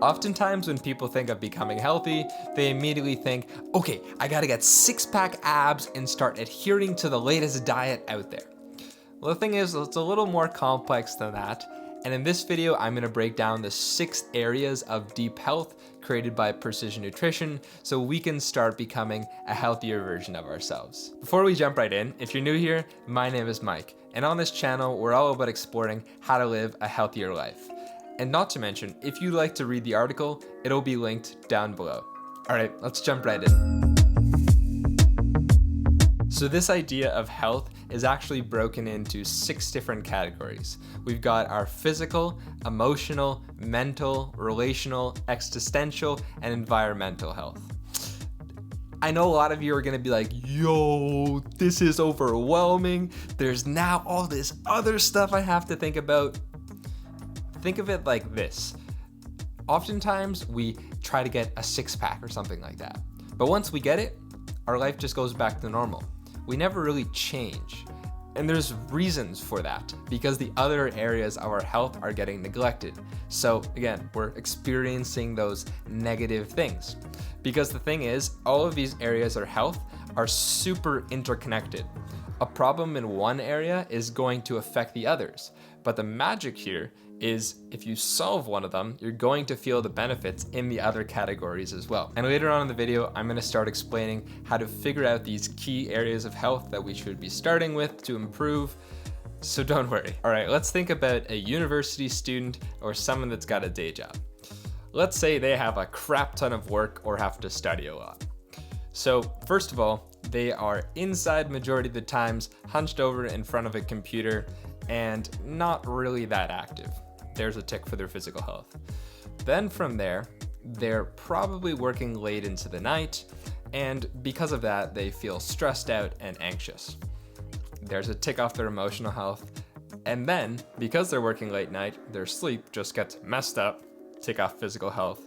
Oftentimes when people think of becoming healthy, they immediately think, okay, I gotta get six-pack abs and start adhering to the latest diet out there. Well, the thing is, it's a little more complex than that, and in this video, I'm gonna break down the 6 areas of deep health created by precision nutrition so we can start becoming a healthier version of ourselves. Before we jump right in, if you're new here, my name is Mike, and on this channel, we're all about exploring how to live a healthier life. And not to mention, if you'd like to read the article, it'll be linked down below. All right, let's jump right in. So this idea of health is actually broken into 6 different categories. We've got our physical, emotional, mental, relational, existential, and environmental health. I know a lot of you are gonna be like, yo, this is overwhelming. There's now all this other stuff I have to think about. Think of it like this. Oftentimes we try to get a 6-pack or something like that. But once we get it, our life just goes back to normal. We never really change. And there's reasons for that, because the other areas of our health are getting neglected. So again, we're experiencing those negative things. Because the thing is, all of these areas of health are super interconnected. A problem in one area is going to affect the others. But the magic here is if you solve one of them, you're going to feel the benefits in the other categories as well. And later on in the video, I'm going to start explaining how to figure out these key areas of health that we should be starting with to improve. So don't worry. All right, let's think about a university student or someone that's got a day job. Let's say they have a crap ton of work or have to study a lot. So first of all, they are inside majority of the times, hunched over in front of a computer and not really that active. There's a tick for their physical health. Then from there, they're probably working late into the night, and because of that, they feel stressed out and anxious. There's a tick off their emotional health, and then, because they're working late night, their sleep just gets messed up, tick off physical health.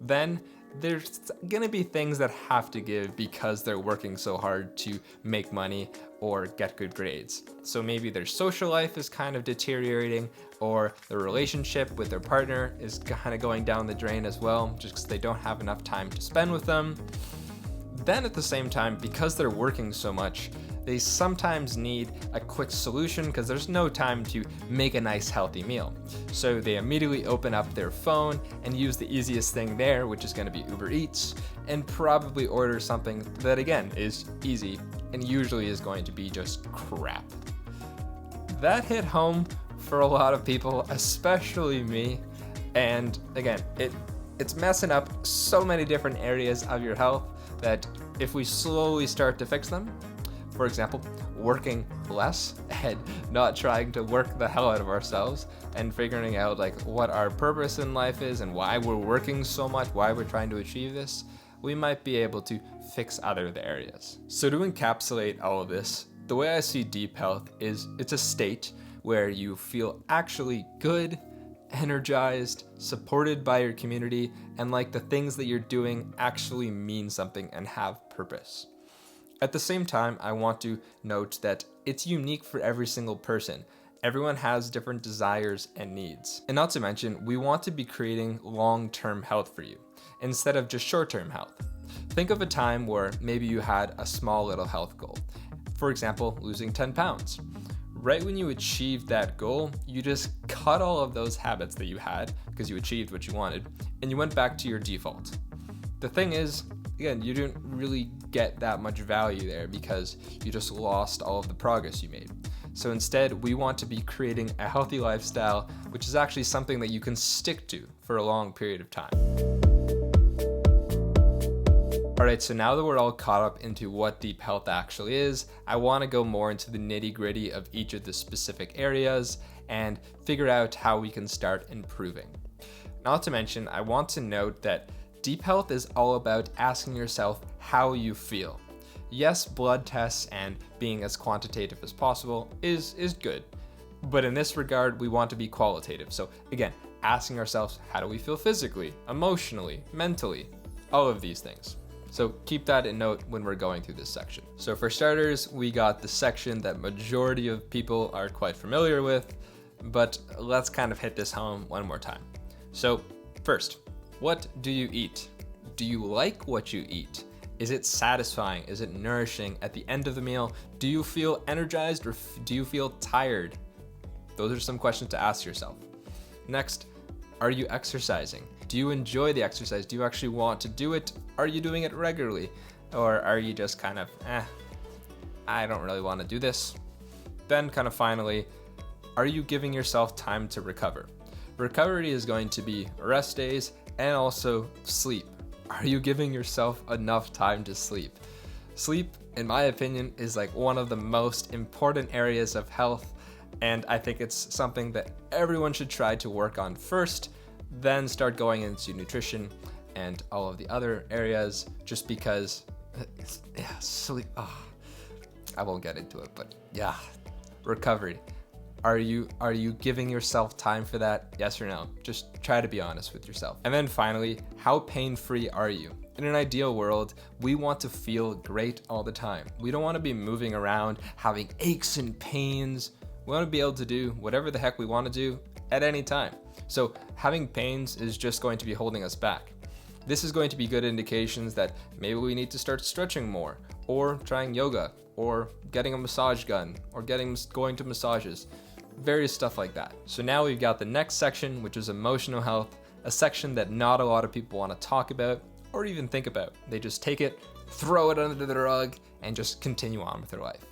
Then there's gonna be things that have to give because they're working so hard to make money or get good grades. So maybe their social life is kind of deteriorating, or their relationship with their partner is kind of going down the drain as well, just because they don't have enough time to spend with them. Then at the same time, because they're working so much, they sometimes need a quick solution because there's no time to make a nice healthy meal. So they immediately open up their phone and use the easiest thing there, which is going to be Uber Eats, and probably order something that again is easy and usually is going to be just crap. That hit home for a lot of people, especially me. And again, it's messing up so many different areas of your health that if we slowly start to fix them, for example, working less and not trying to work the hell out of ourselves and figuring out like what our purpose in life is and why we're working so much, why we're trying to achieve this, we might be able to fix other areas. So to encapsulate all of this, the way I see deep health is it's a state where you feel actually good, energized, supported by your community, and like the things that you're doing actually mean something and have purpose. At the same time, I want to note that it's unique for every single person. Everyone has different desires and needs. And not to mention, we want to be creating long-term health for you, instead of just short-term health. Think of a time where maybe you had a small little health goal. For example, losing 10 pounds. Right when you achieved that goal, you just cut all of those habits that you had because you achieved what you wanted, and you went back to your default. The thing is, again, you didn't really get that much value there because you just lost all of the progress you made. So instead, we want to be creating a healthy lifestyle, which is actually something that you can stick to for a long period of time. All right, so now that we're all caught up into what deep health actually is, I want to go more into the nitty-gritty of each of the specific areas and figure out how we can start improving. Not to mention, I want to note that deep health is all about asking yourself how you feel. Yes, blood tests and being as quantitative as possible is good, but in this regard, we want to be qualitative. So again, asking ourselves, how do we feel physically, emotionally, mentally, all of these things. So keep that in note when we're going through this section. So for starters, we got the section that majority of people are quite familiar with, but let's kind of hit this home one more time. So first, What do you eat? Do you like what you eat? Is it satisfying? Is it nourishing? At the end of the meal, do you feel energized or do you feel tired? Those are some questions to ask yourself. Next, are you exercising? Do you enjoy the exercise? Do you actually want to do it? Are you doing it regularly? Or are you just kind of, I don't really want to do this? Then kind of finally, are you giving yourself time to recover? Recovery is going to be rest days and also sleep. Are you giving yourself enough time to sleep? Sleep, in my opinion, is like one of the most important areas of health, and I think it's something that everyone should try to work on first, then start going into nutrition and all of the other areas, just because, sleep, I won't get into it, but yeah, recovery. Are you giving yourself time for that? Yes or no? Just try to be honest with yourself. And then finally, how pain-free are you? In an ideal world, we want to feel great all the time. We don't want to be moving around, having aches and pains. We want to be able to do whatever the heck we want to do at any time. So having pains is just going to be holding us back. This is going to be good indications that maybe we need to start stretching more, or trying yoga, or getting a massage gun, or going to massages. Various stuff like that. So now we've got the next section, which is emotional health, a section that not a lot of people want to talk about or even think about. They just take it, throw it under the rug, and just continue on with their life.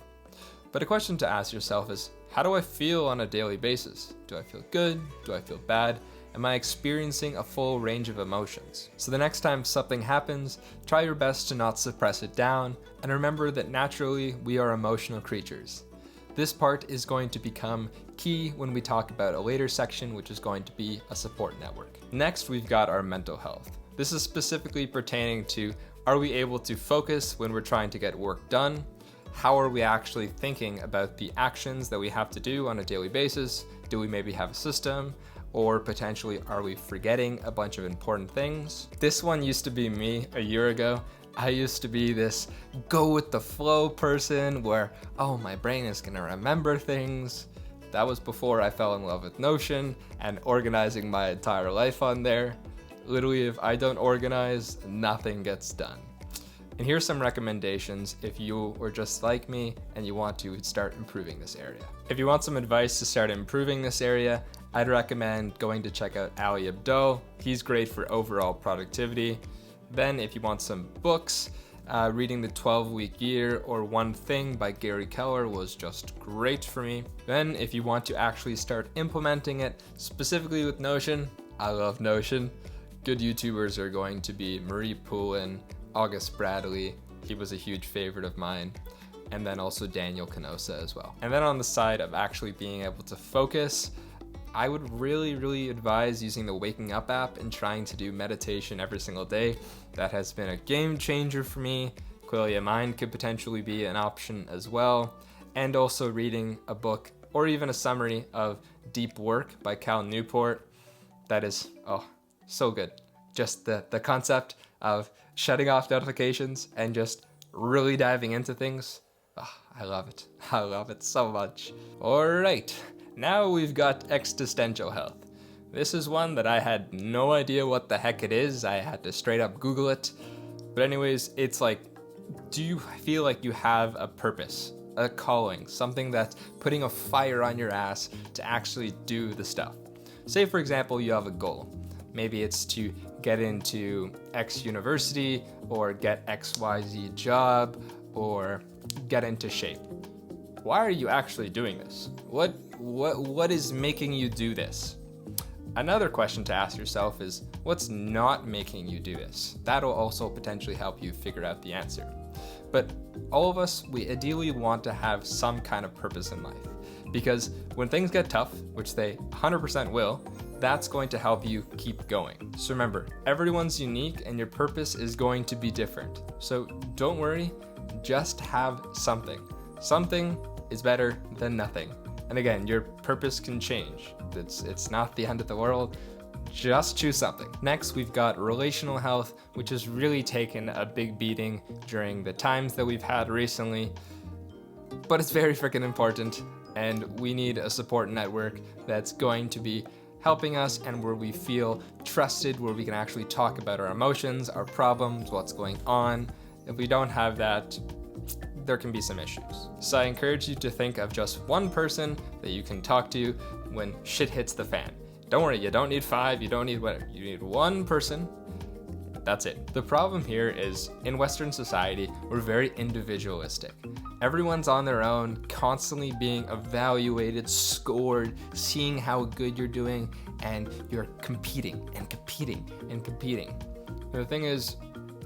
But a question to ask yourself is, how do I feel on a daily basis? Do I feel good? Do I feel bad? Am I experiencing a full range of emotions? So the next time something happens, try your best to not suppress it down, and remember that naturally we are emotional creatures. This part is going to become key when we talk about a later section, which is going to be a support network. Next, we've got our mental health. This is specifically pertaining to, are we able to focus when we're trying to get work done? How are we actually thinking about the actions that we have to do on a daily basis? Do we maybe have a system? Or potentially, are we forgetting a bunch of important things? This one used to be me a year ago. I used to be this go with the flow person where, my brain is gonna remember things. That was before I fell in love with Notion and organizing my entire life on there. Literally, if I don't organize, nothing gets done. And here's some recommendations if you were just like me and you want to start improving this area. If you want some advice to start improving this area, I'd recommend going to check out Ali Abdaal. He's great for overall productivity. Then if you want some books, reading The 12-Week Year or One Thing by Gary Keller was just great for me. Then if you want to actually start implementing it, specifically with Notion, I love Notion. Good YouTubers are going to be Marie Poulin, August Bradley, he was a huge favorite of mine, and then also Daniel Canosa as well. And then on the side of actually being able to focus, I would really advise using the Waking Up app and trying to do meditation every single day. That has been a game changer for me. Clearly a Mind could potentially be an option as well. And also reading a book or even a summary of Deep Work by Cal Newport. That is, so good. Just the concept of shutting off notifications and just really diving into things. I love it. I love it so much. All right. Now we've got existential health. This is one that I had no idea what the heck it is. I had to straight up Google it. But anyways, it's like, do you feel like you have a purpose, a calling, something that's putting a fire on your ass to actually do the stuff? Say for example, you have a goal. Maybe it's to get into X university or get XYZ job or get into shape. Why are you actually doing this? What is making you do this? Another question to ask yourself is, what's not making you do this? That'll also potentially help you figure out the answer. But all of us, we ideally want to have some kind of purpose in life, because when things get tough, which they 100% will, that's going to help you keep going. So remember, everyone's unique and your purpose is going to be different. So don't worry, just have something. Something is better than nothing. And again, your purpose can change. It's not the end of the world. Just choose something. Next, we've got relational health, which has really taken a big beating during the times that we've had recently. But it's very freaking important, and we need a support network that's going to be helping us and where we feel trusted, where we can actually talk about our emotions, our problems, what's going on. If we don't have that, there can be some issues. So I encourage you to think of just one person that you can talk to when shit hits the fan. Don't worry, you don't need 5, you don't need whatever. You need one person. That's it. The problem here is in Western society, we're very individualistic. Everyone's on their own, constantly being evaluated, scored, seeing how good you're doing, and you're competing and competing and competing. And the thing is,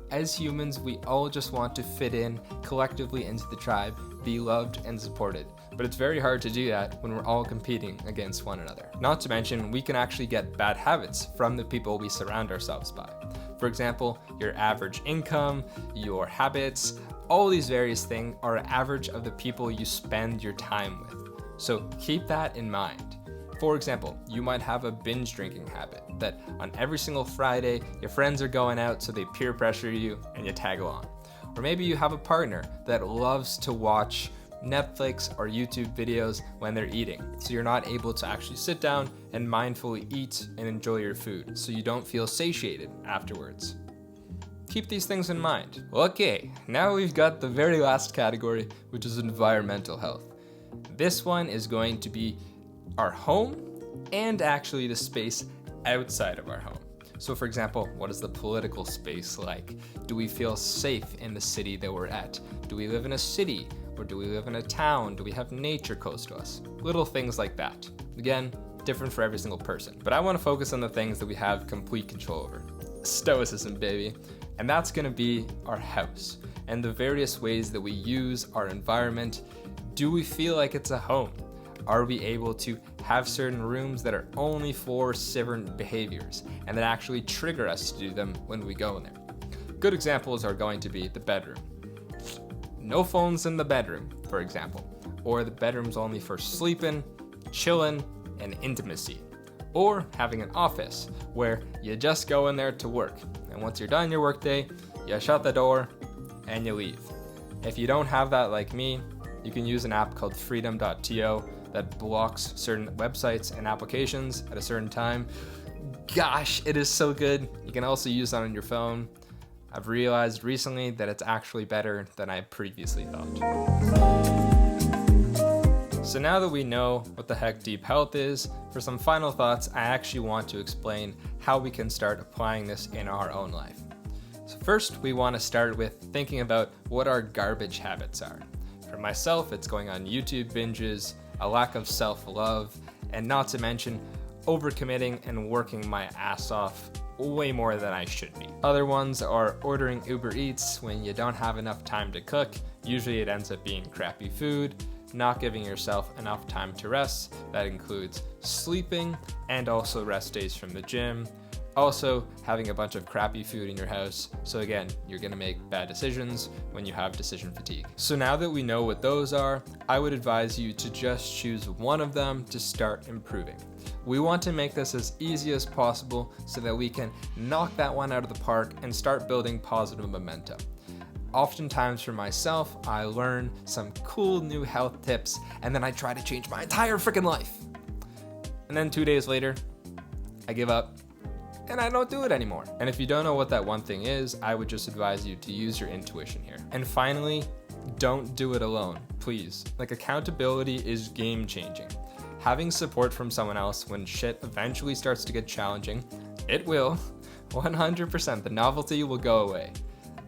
as humans, we all just want to fit in collectively into the tribe, be loved and supported. But it's very hard to do that when we're all competing against one another. Not to mention, we can actually get bad habits from the people we surround ourselves by. For example, your average income, your habits, all these various things are an average of the people you spend your time with. So keep that in mind. For example, you might have a binge drinking habit that on every single Friday, your friends are going out, so they peer pressure you and you tag along. Or maybe you have a partner that loves to watch Netflix or YouTube videos when they're eating, so you're not able to actually sit down and mindfully eat and enjoy your food, so you don't feel satiated afterwards. Keep these things in mind. Okay, now we've got the very last category, which is environmental health. This one is going to be our home and actually the space outside of our home. So for example, what is the political space like? Do we feel safe in the city that we're at? Do we live in a city? Or do we live in a town? Do we have nature close to us? Little things like that. Again, different for every single person. But I want to focus on the things that we have complete control over. Stoicism, baby. And that's going to be our house and the various ways that we use our environment. Do we feel like it's a home? Are we able to have certain rooms that are only for certain behaviors and that actually trigger us to do them when we go in there? Good examples are going to be the bedroom. No phones in the bedroom, for example, or the bedroom's only for sleeping, chilling, and intimacy. Or having an office where you just go in there to work, and once you're done your workday, you shut the door and you leave. If you don't have that like me, you can use an app called freedom.to that blocks certain websites and applications at a certain time. Gosh, it is so good. You can also use that on your phone. I've realized recently that it's actually better than I previously thought. So now that we know what the heck deep health is, for some final thoughts, I actually want to explain how we can start applying this in our own life. So first, we want to start with thinking about what our garbage habits are. For myself, it's going on YouTube binges, a lack of self-love, and not to mention overcommitting and working my ass off way more than I should be. Other ones are ordering Uber Eats when you don't have enough time to cook. Usually it ends up being crappy food, not giving yourself enough time to rest. That includes sleeping and also rest days from the gym. Also, having a bunch of crappy food in your house. So again, you're gonna make bad decisions when you have decision fatigue. So now that we know what those are, I would advise you to just choose one of them to start improving. We want to make this as easy as possible so that we can knock that one out of the park and start building positive momentum. Oftentimes for myself, I learn some cool new health tips and then I try to change my entire freaking life. And then 2 days later, I give up and I don't do it anymore. And if you don't know what that one thing is, I would just advise you to use your intuition here. And finally, don't do it alone, please. Like, accountability is game changing. Having support from someone else when shit eventually starts to get challenging, it will, 100%, the novelty will go away.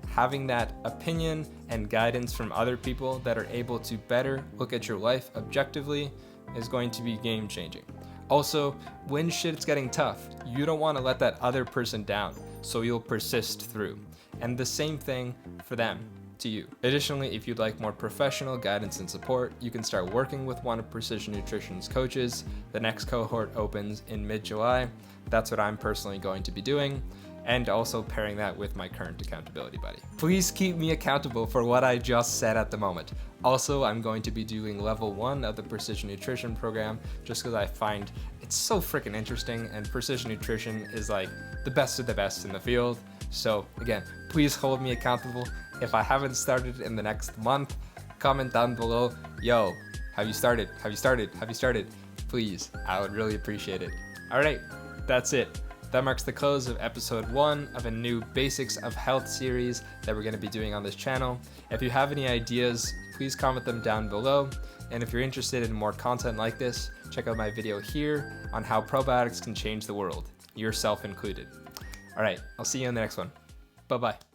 Having that opinion and guidance from other people that are able to better look at your life objectively is going to be game changing. Also, when shit's getting tough, you don't want to let that other person down, so you'll persist through. And the same thing for them to you. Additionally, if you'd like more professional guidance and support, you can start working with one of Precision Nutrition's coaches. The next cohort opens in mid-July. That's what I'm personally going to be doing, and also pairing that with my current accountability buddy. Please keep me accountable for what I just said at the moment. Also, I'm going to be doing level 1 of the Precision Nutrition program just because I find it's so freaking interesting, and Precision Nutrition is like the best of the best in the field. So again, please hold me accountable. If I haven't started in the next month, comment down below, yo, have you started? Have you started? Have you started? Please, I would really appreciate it. All right, that's it. That marks the close of episode 1 of a new Basics of Health series that we're going to be doing on this channel. If you have any ideas, please comment them down below. And if you're interested in more content like this, check out my video here on how probiotics can change the world, yourself included. All right, I'll see you in the next one. Bye-bye.